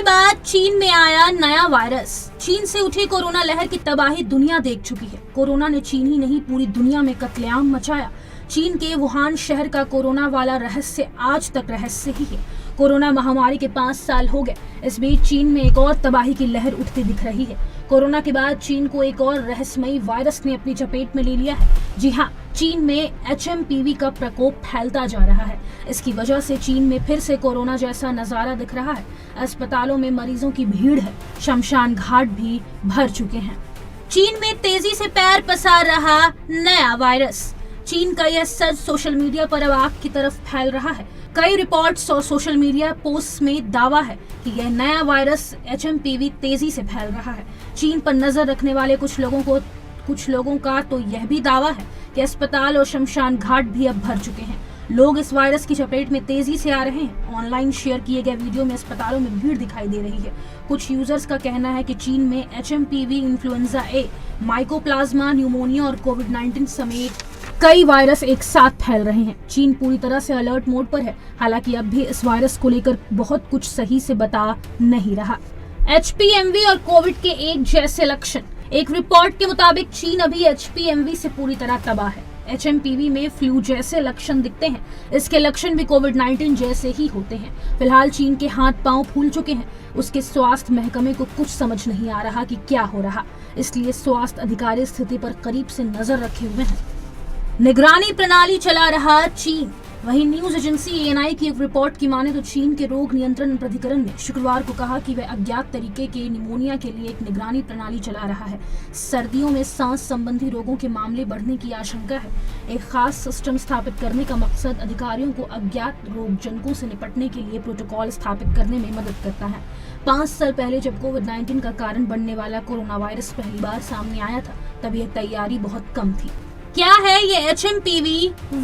बाद चीन में आया नया वायरस। चीन से उठी कोरोना लहर की तबाही दुनिया देख चुकी है। कोरोना ने चीन ही नहीं पूरी दुनिया में कत्लेआम मचाया। चीन के वुहान शहर का कोरोना वाला रहस्य आज तक रहस्य ही है। कोरोना महामारी के 5 साल हो गए। इस बीच चीन में एक और तबाही की लहर उठती दिख रही है। कोरोना के बाद चीन को एक और रहस्यमयी वायरस ने अपनी चपेट में ले लिया है। जी हाँ, चीन में HMPV का प्रकोप फैलता जा रहा है। इसकी वजह से चीन में फिर से कोरोना जैसा नजारा दिख रहा है। अस्पतालों में मरीजों की भीड़ है। शमशान घाट भी भर चुके हैं। चीन में तेजी से पैर पसार रहा नया वायरस। चीन का यह सच सोशल मीडिया पर अब आग की तरफ फैल रहा है। कई रिपोर्ट्स और सोशल मीडिया पोस्ट में दावा है कि यह नया वायरस HMPV तेजी से फैल रहा है। चीन पर नजर रखने वाले कुछ लोगों का तो यह भी दावा है कि अस्पताल और शमशान घाट भी अब भर चुके हैं। लोग इस वायरस की चपेट में तेजी से आ रहे हैं। ऑनलाइन शेयर किए गए वीडियो में अस्पतालों में भीड़ दिखाई दे रही है। कुछ यूजर्स का कहना है कि चीन में HMPV, influenza A, mycoplasma, pneumonia और कोविड-19 समेत कई वायरस एक साथ फैल रहे हैं। चीन पूरी तरह से अलर्ट मोड पर है। हालांकि अब भी इस वायरस को लेकर बहुत कुछ सही से बता नहीं रहा। HPMV और कोविड के एक जैसे लक्षण। एक रिपोर्ट के मुताबिक चीन अभी HPMV से पूरी तरह तबाह है। HMPV में फ्लू जैसे लक्षण दिखते हैं। इसके लक्षण भी कोविड-19 जैसे ही होते हैं। फिलहाल चीन के हाथ पांव फूल चुके हैं। उसके स्वास्थ्य महकमे को कुछ समझ नहीं आ रहा कि क्या हो रहा, इसलिए स्वास्थ्य अधिकारी स्थिति पर करीब से नजर रखे हुए हैं। निगरानी प्रणाली चला रहा चीन। वहीं न्यूज एजेंसी ANI की एक रिपोर्ट की माने तो चीन के रोग नियंत्रण प्राधिकरण ने शुक्रवार को कहा कि वह अज्ञात तरीके के निमोनिया के लिए एक निगरानी प्रणाली चला रहा है। सर्दियों में सांस संबंधी रोगों के मामले बढ़ने की आशंका है। एक खास सिस्टम स्थापित करने का मकसद अधिकारियों को अज्ञात रोगजनकों से निपटने के लिए प्रोटोकॉल स्थापित करने में मदद करता है। 5 साल पहले जब कोविड-19 का कारण बनने वाला कोरोना वायरस पहली बार सामने आया था, तब यह तैयारी बहुत कम थी। क्या है ये HMPV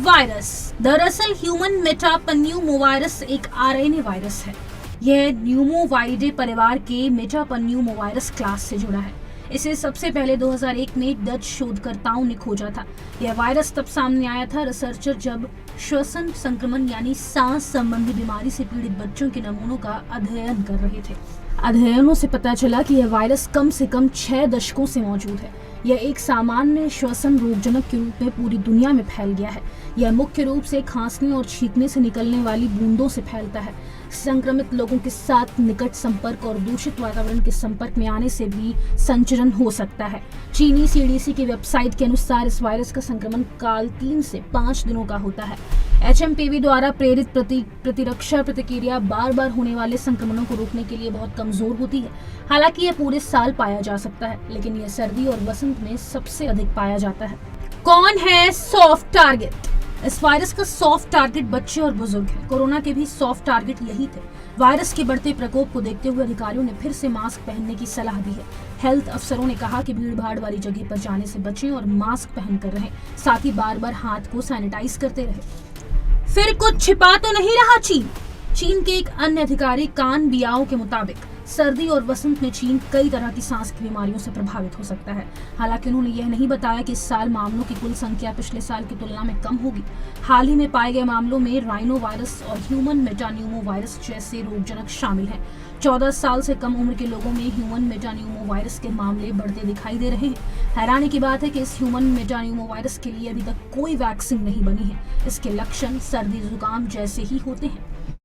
वायरस? दरअसल ह्यूमन मेटापन्यूमोवायरस एक RNA वायरस है। यह न्यूमोवाइडे परिवार के मेटापन्यूमोवायरस क्लास से जुड़ा है। इसे सबसे पहले 2001 में डच शोधकर्ताओं ने खोजा था। यह वायरस तब सामने आया था रिसर्चर जब श्वसन संक्रमण यानी सांस संबंधी बीमारी से पीड़ित बच्चों के नमूनों का अध्ययन कर रहे थे। अध्ययनों से पता चला कि यह वायरस कम से कम 6 दशकों से मौजूद है। यह एक सामान्य श्वसन रोगजनक के रूप में पूरी दुनिया में फैल गया है। यह मुख्य रूप से खांसने और छींकने से निकलने वाली बूंदों से फैलता है। संक्रमित लोगों के साथ निकट संपर्क और दूषित वातावरण के संपर्क में आने से भी संचरण हो सकता है। चीनी CDC की वेबसाइट के अनुसार इस वायरस का संक्रमण काल 3 से 5 दिनों का होता है। HMPV द्वारा प्रेरित प्रतिरक्षा प्रतिक्रिया बार बार होने वाले संक्रमणों को रोकने के लिए बहुत कमजोर होती है। हालांकि यह पूरे साल पाया जा सकता है, लेकिन यह सर्दी और वसंत में सबसे अधिक पाया जाता है। कौन है सॉफ्ट टारगेट? इस वायरस का सॉफ्ट टारगेट बच्चे और बुजुर्ग हैं। कोरोना के भी सॉफ्ट टारगेट यही थे। वायरस के बढ़ते प्रकोप को देखते हुए अधिकारियों ने फिर से मास्क पहनने की सलाह दी है। हेल्थ अफसरों ने कहा कि भीड़ भाड़ वाली जगह पर जाने से बचें और मास्क पहन कर रहें। साथ ही बार बार हाथ को सैनिटाइज करते रहें। फिर कुछ छिपा तो नहीं रहा चीन के एक अन्य अधिकारी कान बियाओ के मुताबिक सर्दी और वसंत में चीन कई तरह की सांस की बीमारियों से प्रभावित हो सकता है। हालांकि उन्होंने यह नहीं बताया कि इस साल मामलों की कुल संख्या पिछले साल की तुलना में कम होगी। हाल ही में पाए गए मामलों में राइनो वायरस और ह्यूमन मेटान्यूमो वायरस जैसे रोगजनक शामिल हैं। 14 साल से कम उम्र के लोगों में ह्यूमन मेटान्यूमो वायरस के मामले बढ़ते दिखाई दे रहे हैं। हैरानी की बात है कि इस ह्यूमन मेटान्यूमो वायरस के लिए अभी तक कोई वैक्सीन नहीं बनी है। इसके लक्षण सर्दी जुकाम जैसे ही होते हैं।